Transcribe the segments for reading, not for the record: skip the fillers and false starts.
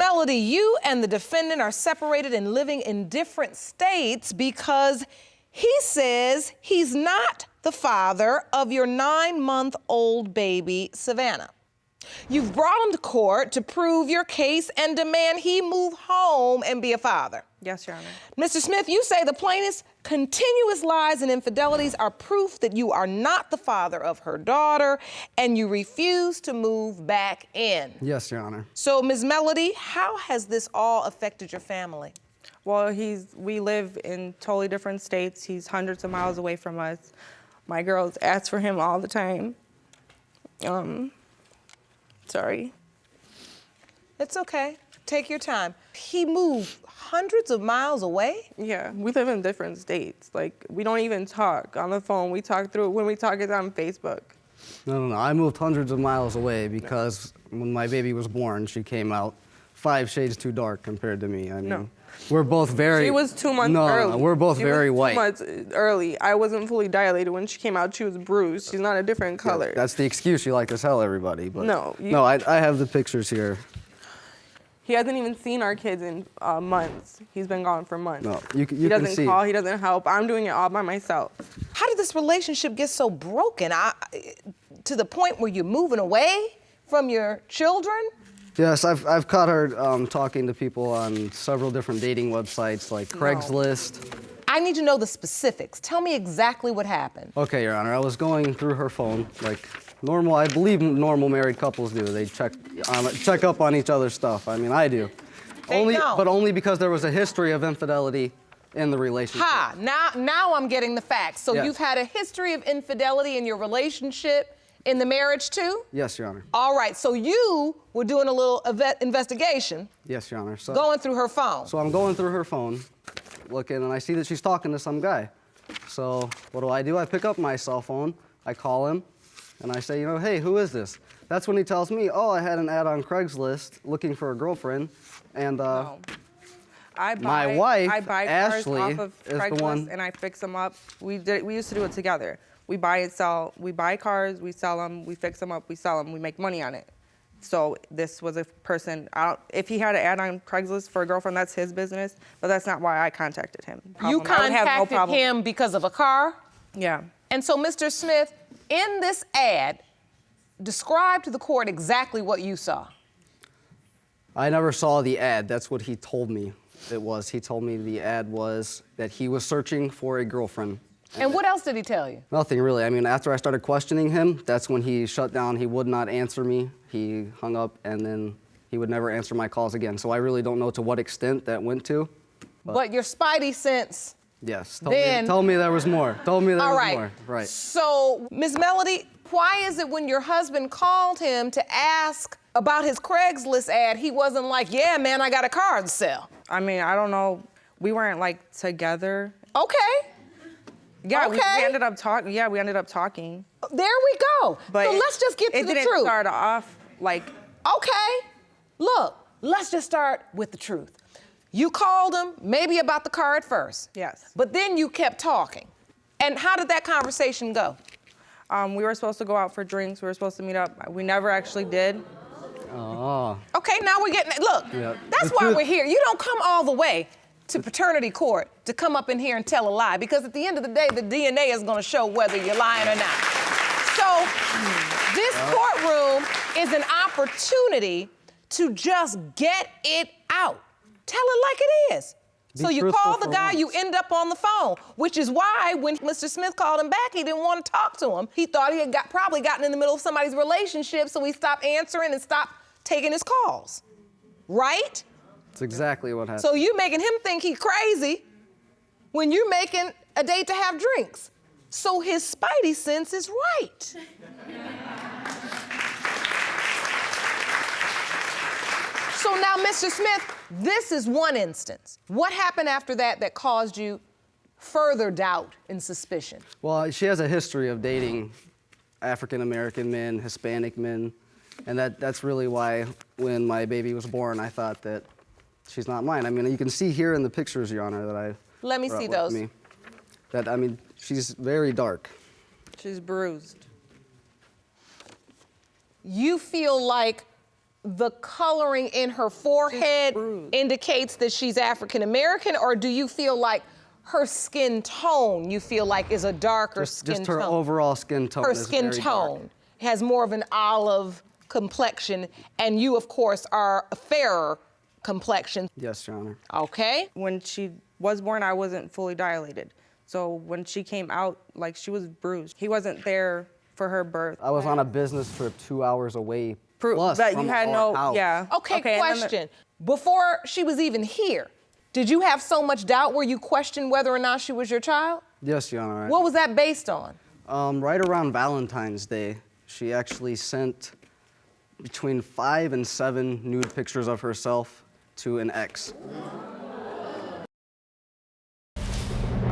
Melody, you and the defendant are separated and living in different states because he says he's not the father of your 9-month-old baby, Savannah. You've brought him to court to prove your case and demand he move home and be a father. Yes, Your Honor. Mr. Smith, you say the plaintiff's continuous lies and infidelities are proof that you are not the father of her daughter and you refuse to move back in. Yes, Your Honor. So, Ms. Melody, how has this all affected your family? Well, we live in totally different states. He's hundreds of miles away from us. My girls ask for him all the time. Sorry. It's okay. Take your time. He moved hundreds of miles away? Yeah, we live in different states. Like, we don't even talk on the phone. We talk through, when we talk, it's on Facebook. No. I moved hundreds of miles away because when my baby was born, she came out 5 shades too dark compared to me. I mean, we're both very... She was 2 months early. No, we're both very white. 2 months early. I wasn't fully dilated. When she came out, she was bruised. She's not a different color. Yeah, that's the excuse you like to tell everybody, but... No. No, I have the pictures here. He hasn't even seen our kids in months. He's been gone for months. No, you he doesn't call, he doesn't help. I'm doing it all by myself. How did this relationship get so broken? To the point where you're moving away from your children? Yes, I've caught her talking to people on several different dating websites like Craigslist. I need to know the specifics. Tell me exactly what happened. Okay, Your Honor, I was going through her phone like normal, I believe normal married couples do. They check up on each other's stuff. I mean, I do. But only because there was a history of infidelity in the relationship. Now I'm getting the facts. So Yes. You've had a history of infidelity in your relationship, in the marriage too? Yes, Your Honor. All right, so you were doing a little investigation. Yes, Your Honor. So, going through her phone. So I'm going through her phone, looking, and I see that she's talking to some guy. So what do? I pick up my cell phone, I call him, and I say, you know, hey, who is this? That's when he tells me, oh, I had an ad on Craigslist looking for a girlfriend, and my wife, I buy Ashley, cars off of is Craigslist the one. and I fix them up. We used to do it together. We buy and sell. We buy cars, we sell them, we fix them up, we sell them, we make money on it. So this was a person, if he had an ad on Craigslist for a girlfriend, that's his business, but that's not why I contacted him. You contacted him because of a car? Yeah. And so, Mr. Smith, in this ad, describe to the court exactly what you saw. I never saw the ad. That's what he told me it was. He told me the ad was that he was searching for a girlfriend. And what else did he tell you? Nothing really. I mean, after I started questioning him, that's when he shut down. He would not answer me. He hung up, and then he would never answer my calls again. So I really don't know to what extent that went to. But your spidey sense... Yes. Told me there was more. Told me there was more. Right. So, Ms. Melody, why is it when your husband called him to ask about his Craigslist ad, he wasn't like, yeah, man, I got a car to sell? I mean, I don't know. We weren't, like, together. Okay. Yeah, okay. we ended up talking. Yeah, we ended up talking. There we go. But so let's just get to the truth. It didn't start off like... Okay. Look, let's just start with the truth. You called him maybe about the car at first. Yes. But then you kept talking. And how did that conversation go? We were supposed to go out for drinks. We were supposed to meet up. We never actually did. Oh. Okay, now we're getting, look, that's why we're here. You don't come all the way to paternity court to come up in here and tell a lie, because at the end of the day, the DNA is gonna show whether you're lying or not. So this courtroom is an opportunity to just get it out. Tell it like it is. So you call the guy, you end up on the phone, which is why when Mr. Smith called him back, he didn't want to talk to him. He thought he had probably gotten in the middle of somebody's relationship, so he stopped answering and stopped taking his calls, right? That's exactly what happened. So you making him think he's crazy when you're making a date to have drinks. So his spidey sense is right. So now, Mr. Smith, this is one instance. What happened after that caused you further doubt and suspicion? Well, she has a history of dating African-American men, Hispanic men, and that's really why when my baby was born, I thought that she's not mine. I mean, you can see here in the pictures, Your Honor, that I Let me see those. I mean, she's very dark. She's bruised. You feel like the coloring in her forehead indicates that she's African American, or do you feel like her skin tone, you feel like, is a darker skin tone? Just her overall skin tone. Her is skin very tone dark. has more of an olive complexion, and you, of course, are a fairer complexion. Yes, Your Honor. Okay. When she was born, I wasn't fully dilated. So when she came out, like, she was bruised. He wasn't there for her birth. I was on a business trip 2 hours away. Plus but from you had our no, house. yeah. Okay, question. Before she was even here, did you have so much doubt where you questioned whether or not she was your child? Yes, Your Honor. What was that based on? Right around Valentine's Day, she actually sent between 5 and 7 nude pictures of herself to an ex.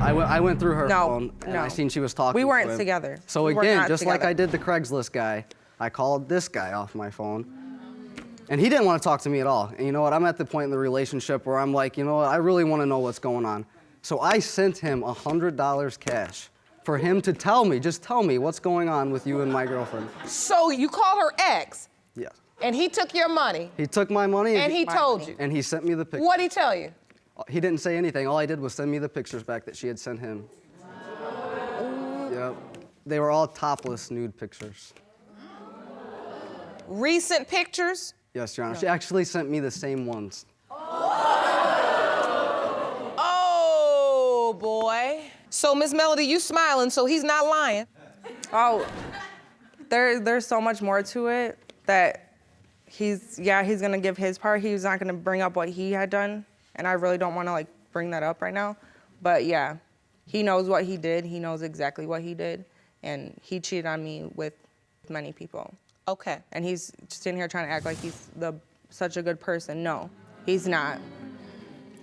I went through her phone and I seen she was talking We to weren't him. together. So We were again, not just like together. I did the Craigslist guy, I called this guy off my phone. And he didn't want to talk to me at all. And you know what, I'm at the point in the relationship where I'm like, you know what, I really want to know what's going on. So I sent him $100 cash for him to tell me, just tell me what's going on with you and my girlfriend. So you called her ex, Yes. and he took your money, He took my money and he told you. and he sent me the pictures. What'd he tell you? He didn't say anything. All I did was send me the pictures back that she had sent him. Yep. They were all topless nude pictures. Recent pictures? Yes, Your Honor. She actually sent me the same ones. Oh, boy. So, Miss Melody, you smiling, so he's not lying. Oh, there's so much more to it that he's gonna give his part. He's not gonna bring up what he had done, and I really don't wanna, like, bring that up right now. But yeah, he knows what he did. He knows exactly what he did, and he cheated on me with many people. Okay. And he's sitting here trying to act like he's such a good person. No, he's not.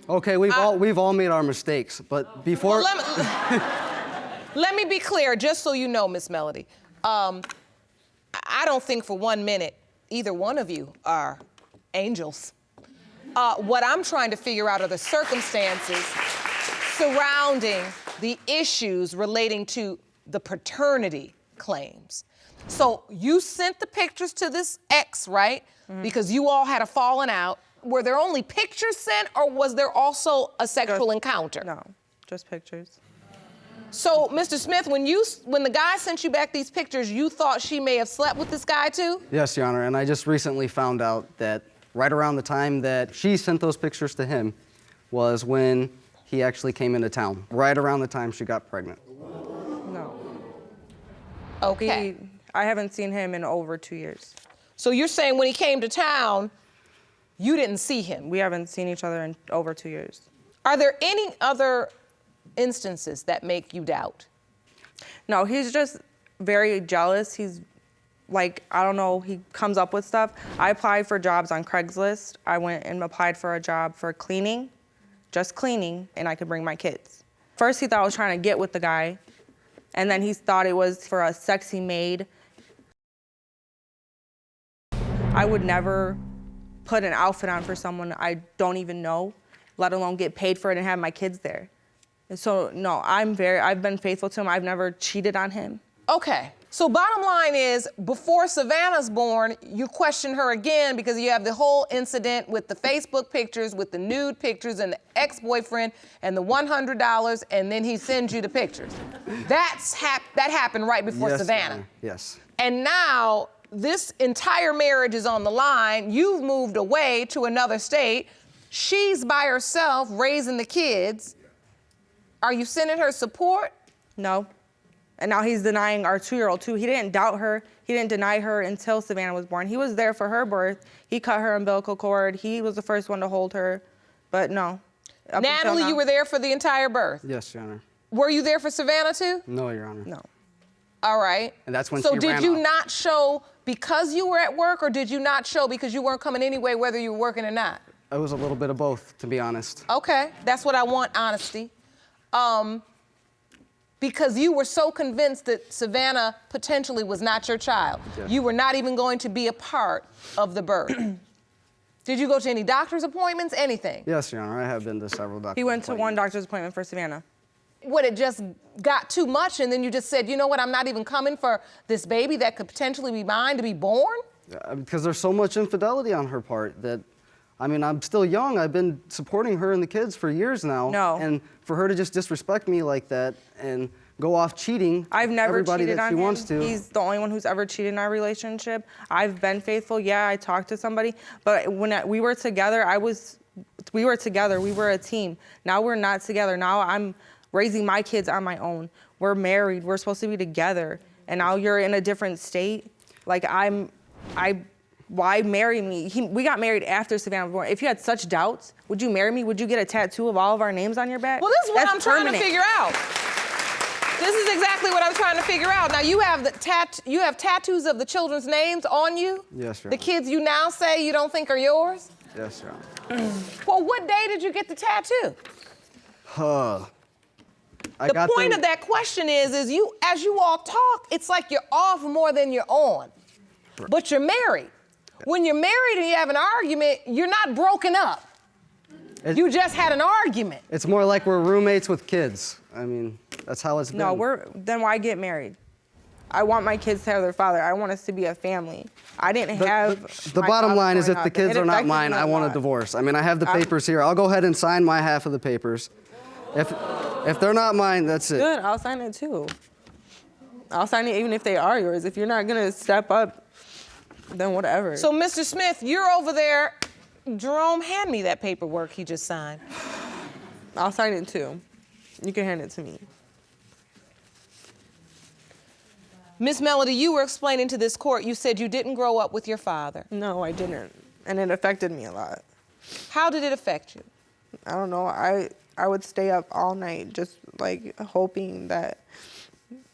Okay, we've all made our mistakes, but before. Well, let me be clear, just so you know, Miss Melody. I don't think for 1 minute either one of you are angels. What I'm trying to figure out are the circumstances surrounding the issues relating to the paternity claims. So you sent the pictures to this ex, right? Mm-hmm. Because you all had a falling out. Were there only pictures sent, or was there also a sexual encounter? No, just pictures. So, Mr. Smith, when the guy sent you back these pictures, you thought she may have slept with this guy too? Yes, Your Honor, and I just recently found out that right around the time that she sent those pictures to him was when he actually came into town. Right around the time she got pregnant. No. Okay. I haven't seen him in over 2 years. So you're saying when he came to town, you didn't see him? We haven't seen each other in over 2 years. Are there any other instances that make you doubt? No, he's just very jealous. He's like, I don't know, he comes up with stuff. I applied for jobs on Craigslist. I went and applied for a job for cleaning, just cleaning, and I could bring my kids. First, he thought I was trying to get with the guy, and then he thought it was for a sexy maid. I would never put an outfit on for someone I don't even know, let alone get paid for it and have my kids there. And so, no, I've been faithful to him. I've never cheated on him. Okay. So bottom line is, before Savannah's born, you question her again because you have the whole incident with the Facebook pictures, with the nude pictures and the ex-boyfriend and the $100, and then he sends you the pictures. That happened right before Yes, Savannah. Your Honor. Yes. And now this entire marriage is on the line. You've moved away to another state. She's by herself raising the kids. Are you sending her support? No. And now he's denying our 2-year-old too. He didn't doubt her. He didn't deny her until Savannah was born. He was there for her birth. He cut her umbilical cord. He was the first one to hold her. But no. Natalie, you were there for the entire birth? Yes, Your Honor. Were you there for Savannah too? No, Your Honor. No. All right. And that's when so she did ran you off. not show because you were at work, or did you not show because you weren't coming anyway, whether you were working or not? It was a little bit of both, to be honest. Okay, that's what I want, honesty. Because you were so convinced that Savannah potentially was not your child. Yes. You were not even going to be a part of the birth. Did you go to any doctor's appointments, anything? Yes, Your Honor, I have been to several doctors. He went to one doctor's appointment for Savannah. What, it just got too much and then you just said, you know what, I'm not even coming for this baby that could potentially be mine to be born? Because there's so much infidelity on her part that, I mean, I'm still young. I've been supporting her and the kids for years now. No. And for her to just disrespect me like that and go off cheating I've never everybody cheated that on she him. wants to. He's the only one who's ever cheated in our relationship. I've been faithful. Yeah, I talked to somebody, but when we were together, we were together. We were a team. Now we're not together. Now I'm raising my kids on my own. We're married. We're supposed to be together, and now you're in a different state. Like why marry me? We got married after Savannah was born. If you had such doubts, would you marry me? Would you get a tattoo of all of our names on your back? Well, this is what That's I'm trying permanent. to figure out. This is exactly what I'm trying to figure out. Now, you have tattoos of the children's names on you? Yes, Your The Honor. kids you now say you don't think are yours? Yes, Your Honor. Well, what day did you get the tattoo? The point of that question is you, as you all talk, it's like you're off more than you're on. Right. But you're married. When you're married and you have an argument, you're not broken up. You just had an argument. It's more like we're roommates with kids. I mean, that's how it's been. No, then why get married? I want my kids to have their father. I want us to be a family. I didn't have. The my bottom father line is growing if the up, kids and it are not affected mine, me I want a lot. divorce. I mean, I have the papers here. I'll go ahead and sign my half of the papers. If they're not mine, that's it. Good, I'll sign it too. I'll sign it even if they are yours. If you're not gonna step up, then whatever. So, Mr. Smith, you're over there. Jerome, hand me that paperwork he just signed. I'll sign it too. You can hand it to me. Miss Melody, you were explaining to this court, you said you didn't grow up with your father. No, I didn't. And it affected me a lot. How did it affect you? I don't know. I would stay up all night just like hoping that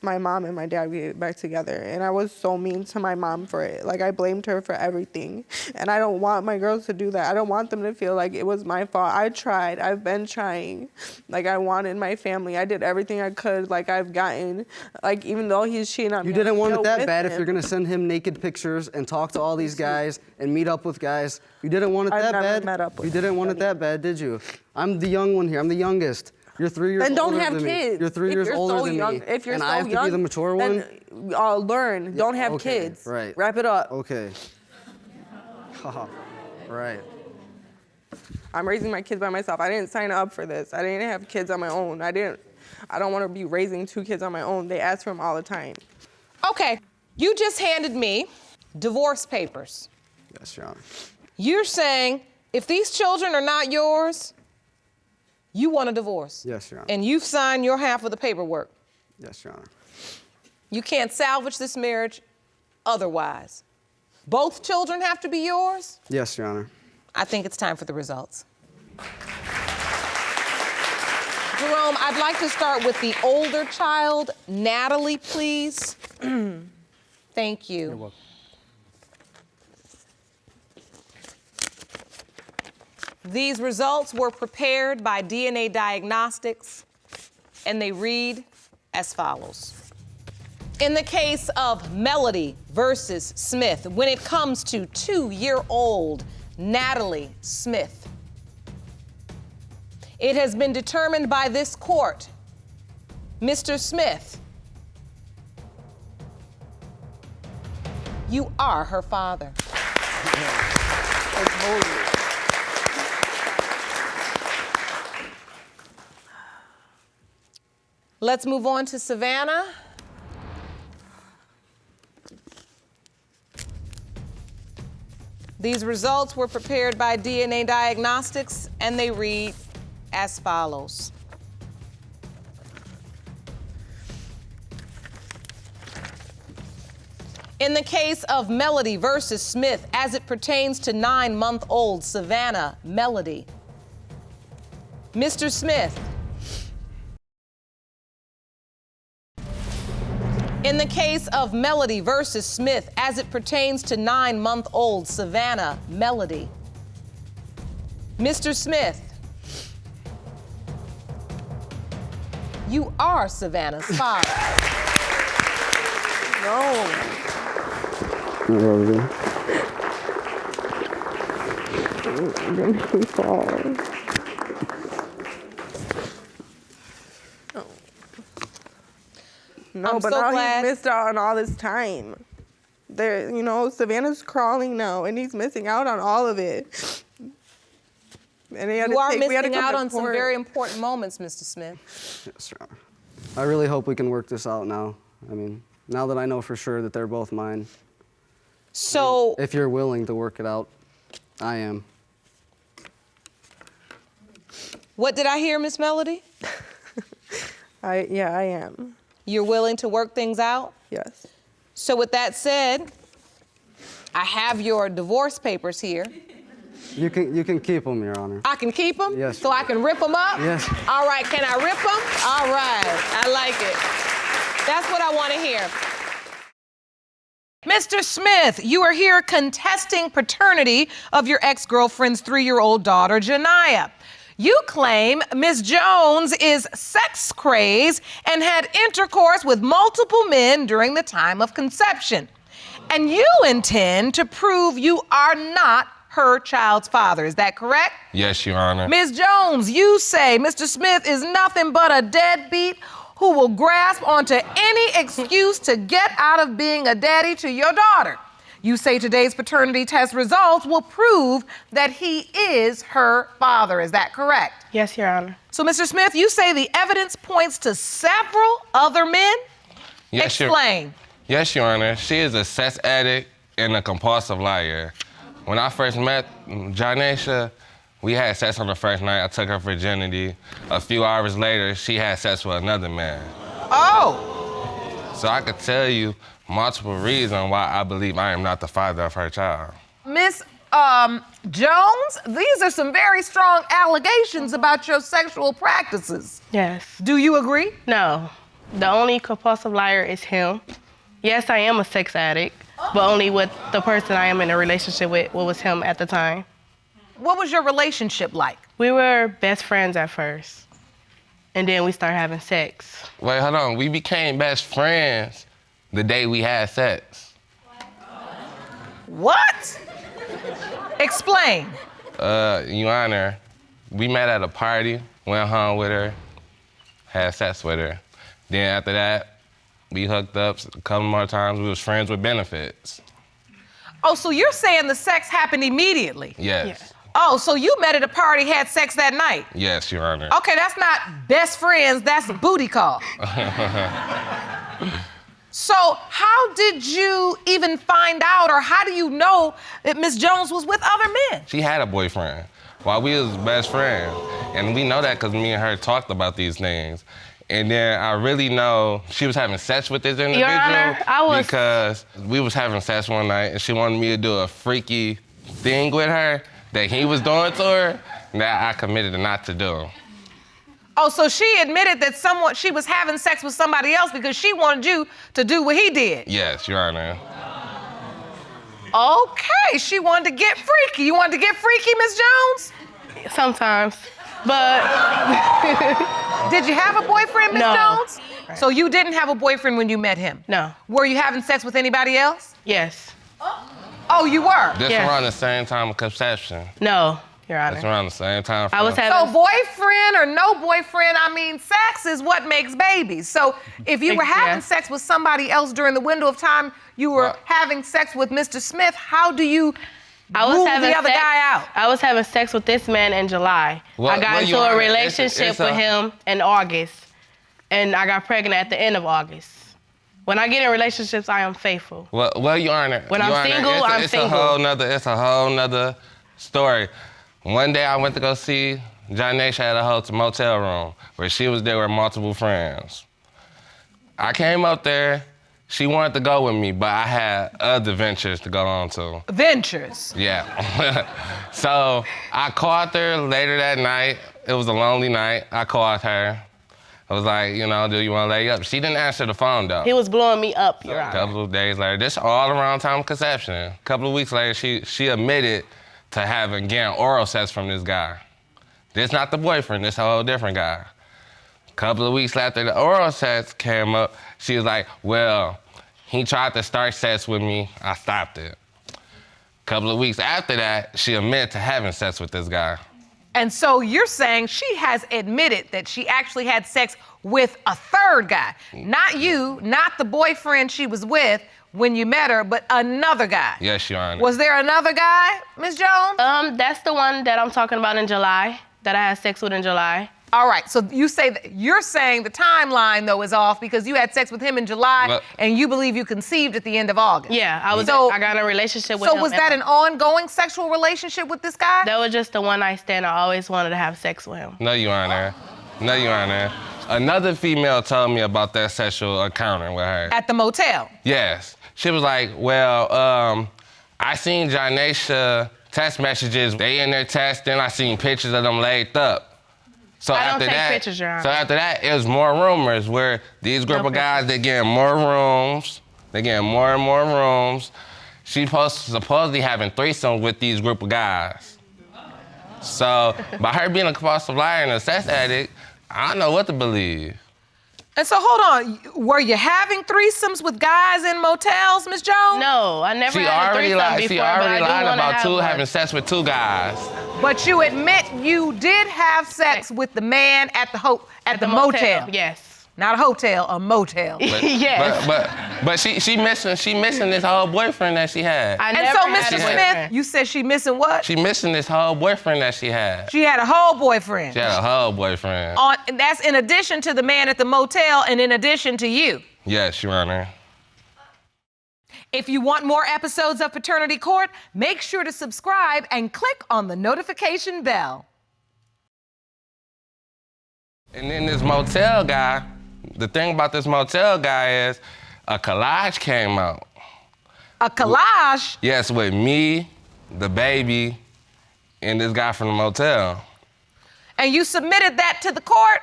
my mom and my dad would get back together. And I was so mean to my mom for it. Like I blamed her for everything. And I don't want my girls to do that. I don't want them to feel like it was my fault. I tried. I've been trying. Like I wanted my family. I did everything I could. Like I've gotten, like even though he's cheating on me. You didn't want it I'm that still bad with if you're him. gonna send him naked pictures and talk to all these guys and meet up with guys. You didn't want it I've that never bad? met up with You didn't want it anybody. that bad, did you? I'm the young one here. I'm the youngest. You're 3 years Then don't older have than me. kids. You're 3 If years you're older so than young, me. If you're and so I have young, to be the mature one? then learn. Don't have okay, kids. right. Wrap it up. Okay. Haha. Right. I'm raising my kids by myself. I didn't sign up for this. I didn't have kids on my own. I don't want to be raising 2 kids on my own. They ask for them all the time. Okay, you just handed me divorce papers. Yes, Your Honor. You're saying if these children are not yours, you want a divorce. Yes, Your Honor. And you've signed your half of the paperwork. Yes, Your Honor. You can't salvage this marriage otherwise. Both children have to be yours? Yes, Your Honor. I think it's time for the results. Jerome, I'd like to start with the older child, Natalie, please. Thank you. You're welcome. These results were prepared by DNA Diagnostics, and they read as follows. In the case of Melody versus Smith, when it comes to 2-year-old Natalie Smith, it has been determined by this court, Mr. Smith, you are her father. I told you. Let's move on to Savannah. These results were prepared by DNA Diagnostics, and they read as follows. In the case of Melody versus Smith, as it pertains to 9-month-old Savannah Melody, Mr. Smith, in the case of Melody versus Smith, as it pertains to 9-month-old Savannah Melody, Mr. Smith, you are Savannah's father. No. You're Don't make me fall. No, I'm but so now glad. he's missed out on all this time. Savannah's crawling now, and he's missing out on all of it. And You are missing out on some very important moments, Mr. Smith. Yes, Your Honor. I really hope we can work this out now. I mean, now that I know for sure that they're both mine. So, If you're willing to work it out, I am. what did I hear, Miss Melody? I am. You're willing to work things out? Yes. So with that said, I have your divorce papers here. You can keep them, Your Honor. I can keep them? Yes. So I can rip them up? Yes. All right, can I rip them? All right, I like it. That's what I want to hear. Mr. Smith, you are here contesting paternity of your ex-girlfriend's 3-year-old daughter, Janiyah. You claim Ms. Jones is sex crazed and had intercourse with multiple men during the time of conception. And you intend to prove you are not her child's father. Is that correct? Yes, Your Honor. Ms. Jones, you say Mr. Smith is nothing but a deadbeat who will grasp onto any excuse to get out of being a daddy to your daughter. You say today's paternity test results will prove that he is her father. Is that correct? Yes, Your Honor. So, Mr. Smith, you say the evidence points to several other men? Yes, Explain. Yes, Your Honor. She is a sex addict and a compulsive liar. When I first met Janiyah, we had sex on the first night. I took her virginity. A few hours later, she had sex with another man. Oh. So I could tell you multiple reasons why I believe I am not the father of her child. Miss Jones, these are some very strong allegations about your sexual practices. Yes. Do you agree? No. The only compulsive liar is him. Yes, I am a sex addict, but only with the person I am in a relationship with, what was him at the time. What was your relationship like? We were best friends at first, and then we started having sex. Wait, hold on. We became best friends the day we had sex. What? Explain. Your Honor, we met at a party, went home with her, had sex with her. Then after that, we hooked up a couple more times. We was friends with benefits. Oh, so you're saying the sex happened immediately? Yes. Yeah. Oh, so you met at a party, had sex that night? Yes, Your Honor. Okay, that's not best friends, that's a booty call. So how did you even find out, or how do you know that Miss Jones was with other men? She had a boyfriend while we was best friends. And we know that because me and her talked about these things. And then I really know she was having sex with this individual. Your Honor, because we was having sex one night and she wanted me to do a freaky thing with her that he was doing to her that I committed not to do. Oh, so she admitted that she was having sex with somebody else because she wanted you to do what he did? Yes, Your Honor. Okay, she wanted to get freaky. You wanted to get freaky, Miss Jones? Sometimes, but Did you have a boyfriend, Miss No. Jones? So you didn't have a boyfriend when you met him? no. Were you having sex with anybody else? Yes. Oh, you were? This Yes. around the same time of conception. No, Your It's Honor. around the same time. I was frame. So having. boyfriend or no boyfriend, I mean, sex is what makes babies. So if you were having Yeah. sex with somebody else during the window of time you were Well- having sex with Mr. Smith, how do you I was rule having the other sex, guy out? I was having sex with this man in July. I got into a relationship with him in August, and I got pregnant at the end of August. When I get in relationships, I am faithful. Well, Your Honor. When I'm Your Honor, single, I'm single. It's a whole nother story. One day I went to go see Janiyah at a motel room where she was there with multiple friends. I came up there. She wanted to go with me, but I had other ventures to go on to. Ventures. Yeah. So I called her later that night. It was a lonely night. I called her. I was like, do you want to lay up? She didn't answer the phone, though. He was blowing me up, Your A Honor. couple of days later, this all around time of conception. A couple of weeks later, she admitted to getting oral sex from this guy. This not the boyfriend, this a whole different guy. A couple of weeks after the oral sex came up, she was like, well, he tried to start sex with me, I stopped it. A couple of weeks after that, she admitted to having sex with this guy. And so you're saying she has admitted that she actually had sex with a third guy. Not you, not the boyfriend she was with when you met her, but another guy. Yes, Your Honor. Was there another guy, Ms. Jones? That's the one that I'm talking about in July, that I had sex with in July. All right, so you're saying the timeline, though, is off because you had sex with him in July and you believe you conceived at the end of August. Yeah, I got in a relationship with him. So was that an ongoing sexual relationship with this guy? That was just the one night stand. I always wanted to have sex with him. No, Your Honor. No, Your Honor. Another female told me about that sexual encounter with her. At the motel? Yes. She was like, well, I seen Janaisha text messages. They in there texting. I seen pictures of them laid up. So I don't take pictures, Your Honor. So after that, it was more rumors where these group of guys, they getting more rooms. They getting more and more rooms. She supposedly having threesomes with these group of guys. So by her being a compulsive liar and a sex addict, I don't know what to believe. And so hold on, were you having threesomes with guys in motels, Ms. Jones? No, I never had a threesome before, She already lied about having one. sex with two guys. But you admit you did have sex with the man at the motel. Yes. Not a hotel, a motel. Yes. But she missing this whole boyfriend that she had. And so, Mr. Smith, you said she missing what? She missing this whole boyfriend that she had. She had a whole boyfriend. She had a whole boyfriend. That's in addition to the man at the motel and in addition to you. Yes, Your Honor. If you want more episodes of Paternity Court, make sure to subscribe and click on the notification bell. And then this motel guy, the thing about this motel guy is a collage came out. A collage? Yes, with me, the baby, and this guy from the motel. And you submitted that to the court?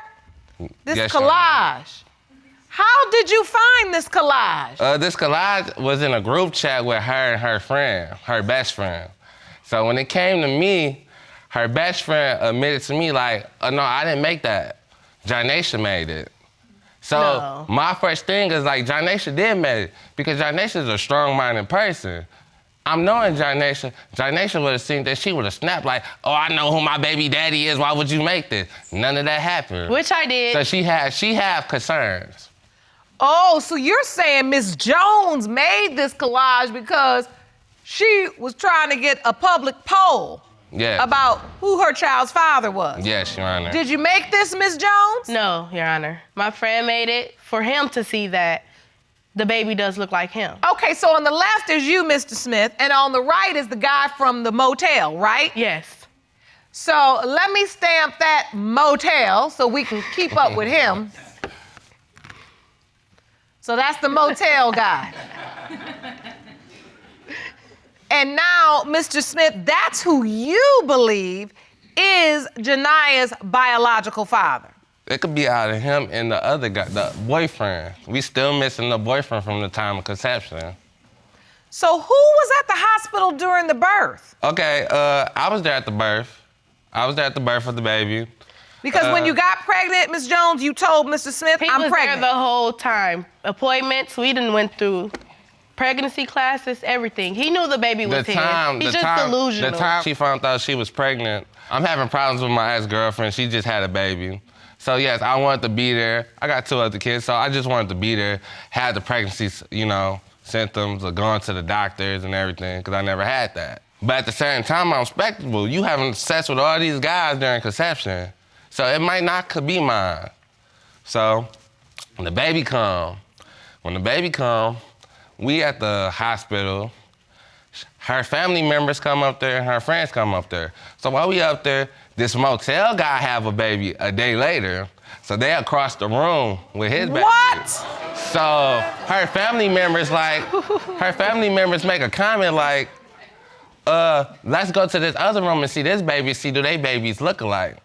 This Yes, collage. How did you find this collage? This collage was in a group chat with her and her friend, her best friend. So when it came to me, her best friend admitted to me like, oh, no, I didn't make that. Janaisha made it. So my first thing is like, Janaisha did make it because Janaisha is a strong-minded person. I'm knowing Janaisha. Janaisha would have seen that, she would have snapped like, oh, I know who my baby daddy is. Why would you make this? None of that happened. Which I did. So she have concerns. Oh, so you're saying Miss Jones made this collage because she was trying to get a public poll about who her child's father was? Yes, Your Honor. Did you make this, Miss Jones? No, Your Honor. My friend made it for him to see that the baby does look like him. Okay, so on the left is you, Mr. Smith, and on the right is the guy from the motel, right? Yes. So let me stamp that motel so we can keep up with him. So that's the motel guy. And now, Mr. Smith, that's who you believe is Janiah's biological father. It could be out of him and the other guy, the boyfriend. We still missing the boyfriend from the time of conception. So who was at the hospital during the birth? Okay, I was there at the birth. I was there at the birth of the baby. Because when you got pregnant, Ms. Jones, you told Mr. Smith, I'm pregnant. He was there the whole time. Appointments, we done went through pregnancy classes, everything. He knew the baby was his. He's just delusional. The time she found out she was pregnant, I'm having problems with my ex-girlfriend. She just had a baby. So yes, I wanted to be there. I got 2 other kids, so I just wanted to be there. Had the pregnancy, symptoms of going to the doctors and everything, because I never had that. But at the same time, I'm respectable. You having sex with all these guys during conception. So it might not could be mine. So when the baby come, we at the hospital, her family members come up there and her friends come up there. So while we up there, this motel guy have a baby a day later. So they across the room with his baby. What? So her family members make a comment like, let's go to this other room and see this baby, see do they babies look alike.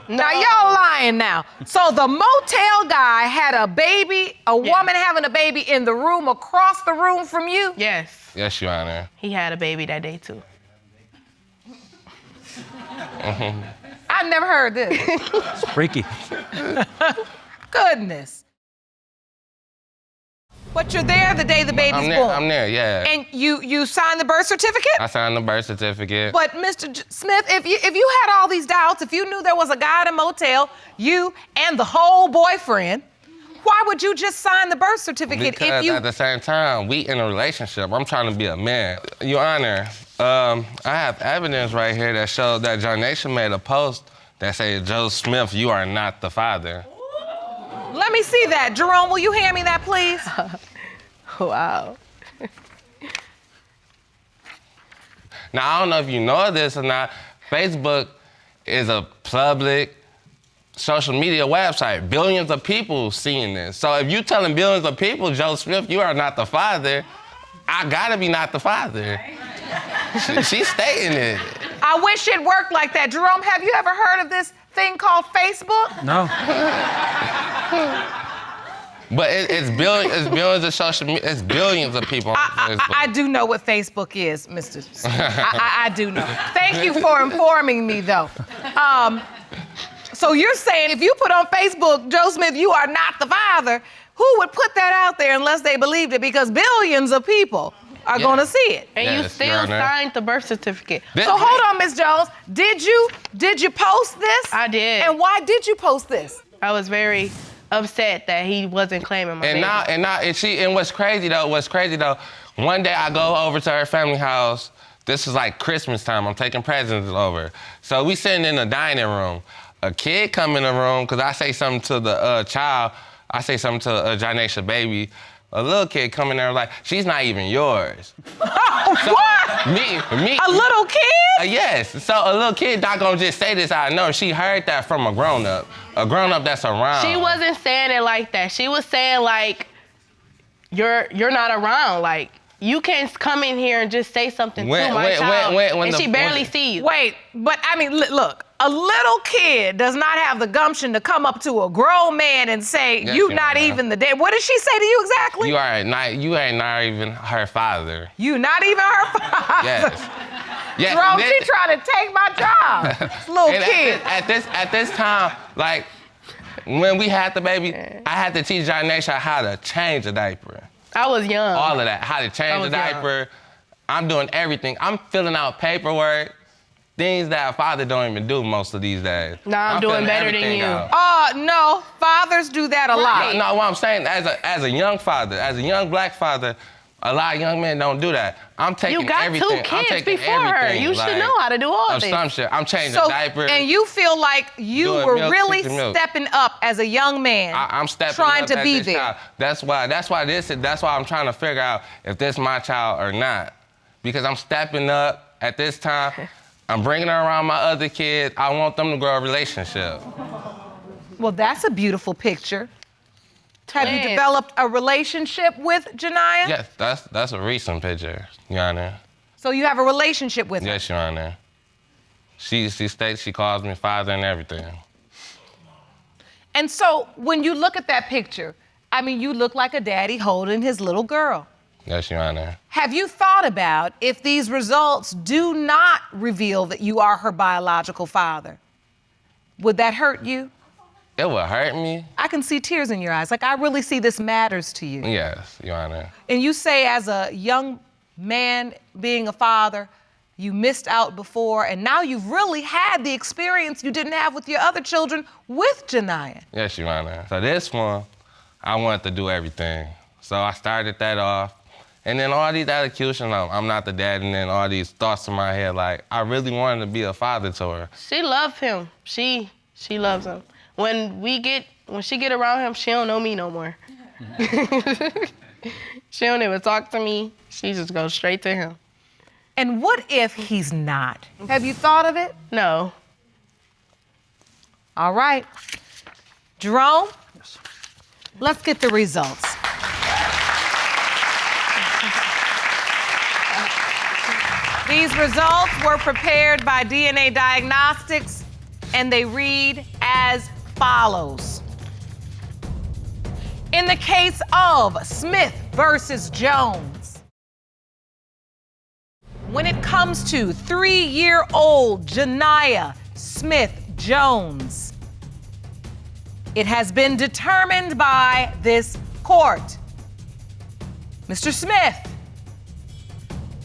Now y'all lying now. So the motel guy had a baby, a woman having a baby in the room across the room from you? Yes. Yes, Your Honor. He had a baby that day too. I've never heard this. It's freaky. Goodness. But you're there the day the baby's born. I'm there, yeah. And you signed the birth certificate? I signed the birth certificate. But Mr. Smith, if you had all these doubts, if you knew there was a guy at a motel, you and the whole boyfriend, Why would you just sign the birth certificate Because if you... at the same time, we in a relationship. I'm trying to be a man. Your Honor, I have evidence right here that shows that Jonation made a post that said, Joe Smith, you are not the father. Let me see that. Jerome, will you hand me that, please? Wow. Now, I don't know if you know this or not. Facebook is a public social media website. Billions of people seeing this. So if you telling billions of people, Joe Smith, you are not the father, I gotta be not the father. She's stating it. I wish it worked like that. Jerome, have you ever heard of this thing called Facebook? No. But it's billions of social media, it's billions of people on Facebook. I do know what Facebook is, Mr. I do know. Thank you for informing me, though. So you're saying if you put on Facebook, Joe Smith, you are not the father, who would put that out there unless they believed it? Because billions of people are going to see it. And Yes, you still Your Honor. signed the birth certificate. So hold on, Ms. Jones. Did you post this? I did. And why did you post this? I was very upset that he wasn't claiming my baby. And what's crazy though, one day I go over to her family house. This is like Christmas time. I'm taking presents over. So we sitting in the dining room. A kid come in the room, because I say something to the child. I say something to Jonation baby. A little kid come in there like, she's not even yours. What? Me. A little kid? Yes. So a little kid not gonna just say this out of nowhere. She heard that from a grown-up that's around. She wasn't saying it like that. She was saying like, you're not around. Like, you can't come in here and just say something to my child, and she barely see you. Wait, but I mean, look, a little kid does not have the gumption to come up to a grown man and say, Yes, you Your not Honor. even the dad. What did she say to you exactly? You ain't not even her father. You not even her father. Yes. Yes. Jerome, and she this- trying to take my job. This little and kid. At this time, like, when we had the baby, I had to teach Jonation how to change a diaper. I was young. All of that, how to change a was young. diaper. I'm doing everything. I'm filling out paperwork, things that a father don't even do most of these days. Nah, I'm doing filling better than everything you. out. No, fathers do that a lot. No, what I'm saying, as a young father, as a young black father, a lot of young men don't do that. I'm taking You got everything. two I'm kids taking before her. everything, You should know how to do all this. Assumption. I'm changing So, diapers. and you feel like you Doing were milk, really teaching milk. stepping up as a young man. I'm stepping trying up to as be this there. child. That's why I'm trying to figure out if this is my child or not. Because I'm stepping up at this time. I'm bringing her around my other kids. I want them to grow a relationship. Well, that's a beautiful picture. Have you Twins. developed a relationship with Janiyah? Yes, that's a recent picture, Your Honor. So you have a relationship with her? Yes, Your Honor. She states she calls me father and everything. And so when you look at that picture, I mean, you look like a daddy holding his little girl. Yes, Your Honor. Have you thought about if these results do not reveal that you are her biological father? Would that hurt you? It would hurt me. I can see tears in your eyes. Like, I really see this matters to you. Yes, Your Honor. And you say as a young man being a father, you missed out before, and now you've really had the experience you didn't have with your other children with Janiyah. Yes, Your Honor. So this one, I wanted to do everything. So I started that off. And then all these accusations, I'm not the dad, and then all these thoughts in my head, like, I really wanted to be a father to her. She loves him. She loves him. When she get around him, she don't know me no more. She don't even talk to me. She just goes straight to him. And what if he's not? Have you thought of it? No. All right. Jerome, let's get the results. These results were prepared by DNA Diagnostics, and they read as follows. In the case of Smith versus Jones, when it comes to 3-year-old Janiyah Smith Jones, it has been determined by this court. Mr. Smith,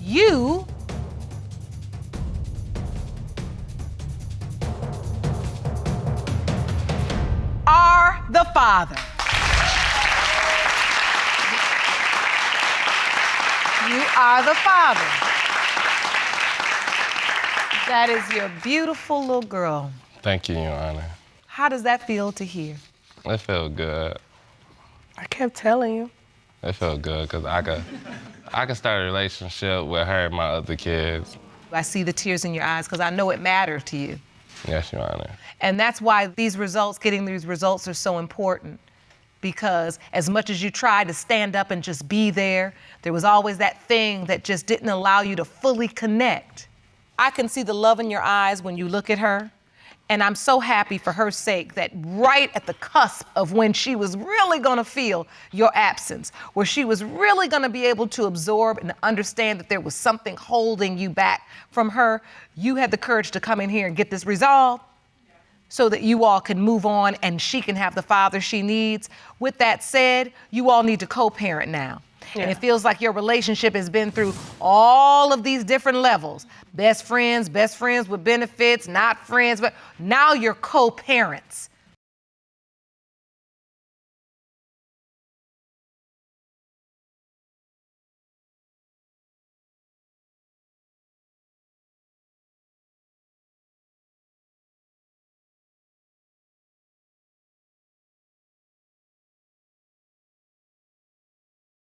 you are the father. are the father. That is your beautiful little girl. Thank you, Your Honor. How does that feel to hear? It felt good. I kept telling you. It felt good because I could start a relationship with her and my other kids. I see the tears in your eyes because I know it matters to you. Yes, Your Honor. And that's why getting these results are so important. Because as much as you tried to stand up and just be there was always that thing that just didn't allow you to fully connect. I can see the love in your eyes when you look at her. And I'm so happy for her sake that right at the cusp of when she was really gonna feel your absence, where she was really gonna be able to absorb and understand that there was something holding you back from her, you had the courage to come in here and get this resolved so that you all can move on and she can have the father she needs. With that said, you all need to co-parent now. Yeah. And it feels like your relationship has been through all of these different levels. Best friends with benefits, not friends, but now you're co-parents.